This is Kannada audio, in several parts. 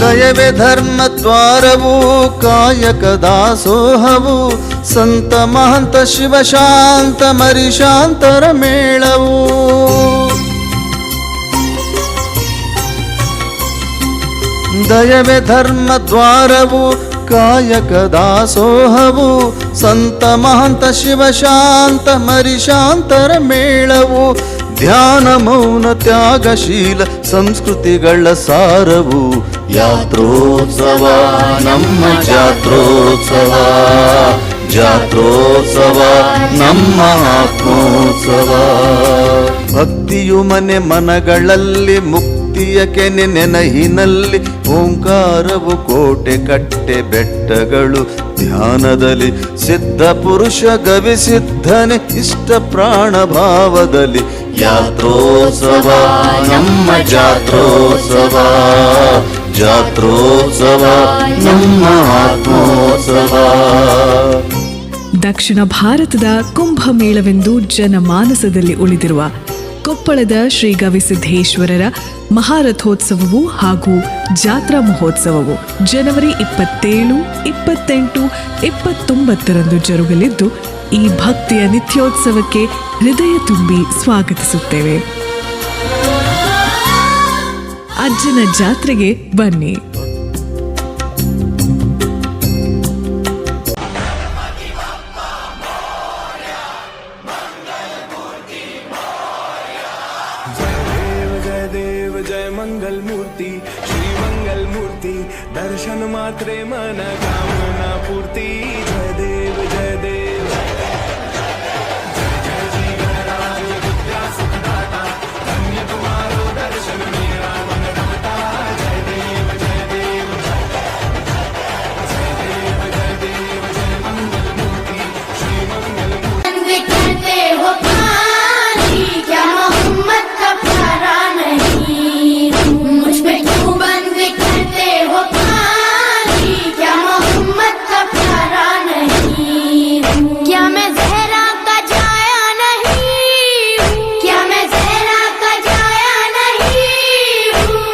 ದಯವೇ ಧರ್ಮ ದ್ವಾರವು ಕಾಯಕ ದಾಸೋಹವು ಸಂತ ಮಹಂತ ಶಿವಶಾಂತ ಮರಿಶಾಂತರ ಮೇಳವು ದಯವೇ ಧರ್ಮ ದ್ವಾರವು ಕಾಯಕ ದಾಸೋಹವು ಸಂತ ಮಹಂತ ಶಿವಶಾಂತ ಮರಿಶಾಂತರ ಮೇಳವು ಧ್ಯಾನ ಮೌನ ತ್ಯಾಗಶೀಲ ಸಂಸ್ಕೃತಿಗಳ ಸಾರವು ಯಾತ್ರೋತ್ಸವ ನಮ್ಮ ಜಾತ್ರೋತ್ಸವ ಜಾತ್ರೋತ್ಸವ ನಮ್ಮ ಆತ್ಮೋತ್ಸವ ಭಕ್ತಿಯು ಮನೆ ಮನಗಳಲ್ಲಿ ಮುಕ್ತಿಯ ಕೆನೆ ನೆನಹಿನಲ್ಲಿ ಓಂಕಾರವು ಕೋಟೆ ಕಟ್ಟೆ ಬೆಟ್ಟಗಳು ಧ್ಯಾನದಲ್ಲಿ ಸಿದ್ಧ ಪುರುಷ ಗವಿಸಿದ್ಧನೆ ಇಷ್ಟ ಪ್ರಾಣ ಭಾವದಲ್ಲಿ ಯಾತ್ರೋತ್ಸವ ನಮ್ಮ ಜಾತ್ರೋತ್ಸವ ಜಾತ್ರೋತ್ಸವ ನಮ್ಮ ಆತ್ಮೋತ್ಸವ. ದಕ್ಷಿಣ ಭಾರತದ ಕುಂಭಮೇಳವೆಂದು ಜನಮಾನಸದಲ್ಲಿ ಉಳಿದಿರುವ ಕೊಪ್ಪಳದ ಶ್ರೀ ಗವಿಸಿದ್ದೇಶ್ವರರ ಮಹಾರಥೋತ್ಸವವು ಹಾಗೂ ಜಾತ್ರಾ ಮಹೋತ್ಸವವು ಜನವರಿ 27, 28, 29ರಂದು ಜರುಗಲಿದ್ದು ಈ ಭಕ್ತಿಯ ನಿತ್ಯೋತ್ಸವಕ್ಕೆ ಹೃದಯ ತುಂಬಿ ಸ್ವಾಗತಿಸುತ್ತೇವೆ. ಅಜ್ಜನ ಜಾತ್ರೆಗೆ ಬನ್ನಿ. जय मंगल मूर्ति श्री मंगल मूर्ति दर्शन मात्रे मन कामना पूर्ति जय देव जय देव जय जय श्री गणराज विद्या सुखदाता धन्य तुम्हारो दर्शन मेरा मन दाता जय देव जय देव जय देव जय देव जय मंगल मूर्ति श्री मंगल मूर्ति करते हो पानी क्या मोहम्मद का प्यारा नहीं मुझ पे क्यों बंद करते हो पानी क्या मोहम्मद का प्यारा नहीं क्या मैं जहरा का जाया नहीं क्या मैं जहरा का जाया नहीं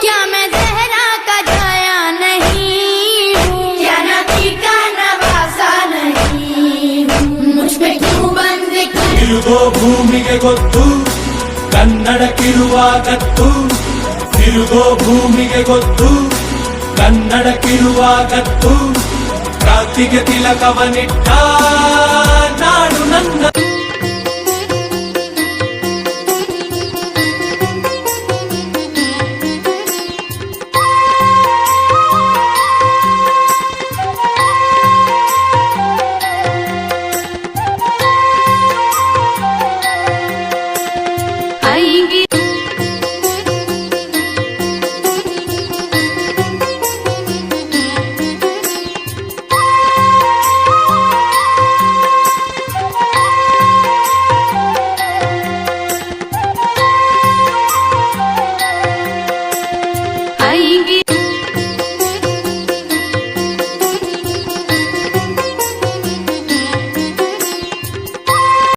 क्या मैं जहरा का जाया नहीं क्या नबी का नवासा नहीं मुझ पे क्यों बंद ತಿರುಗೋ ಭೂಮಿಗೆ ಗೊತ್ತು ಕನ್ನಡಕ್ಕಿರುವ ಗತ್ತು ತಿರುಗೋ ಭೂಮಿಗೆ ಗೊತ್ತು ಕನ್ನಡಕ್ಕಿರುವ ಗತ್ತು ಕ್ರಾಂತಿಗೆ ತಿಲಕವನಿಟ್ಟ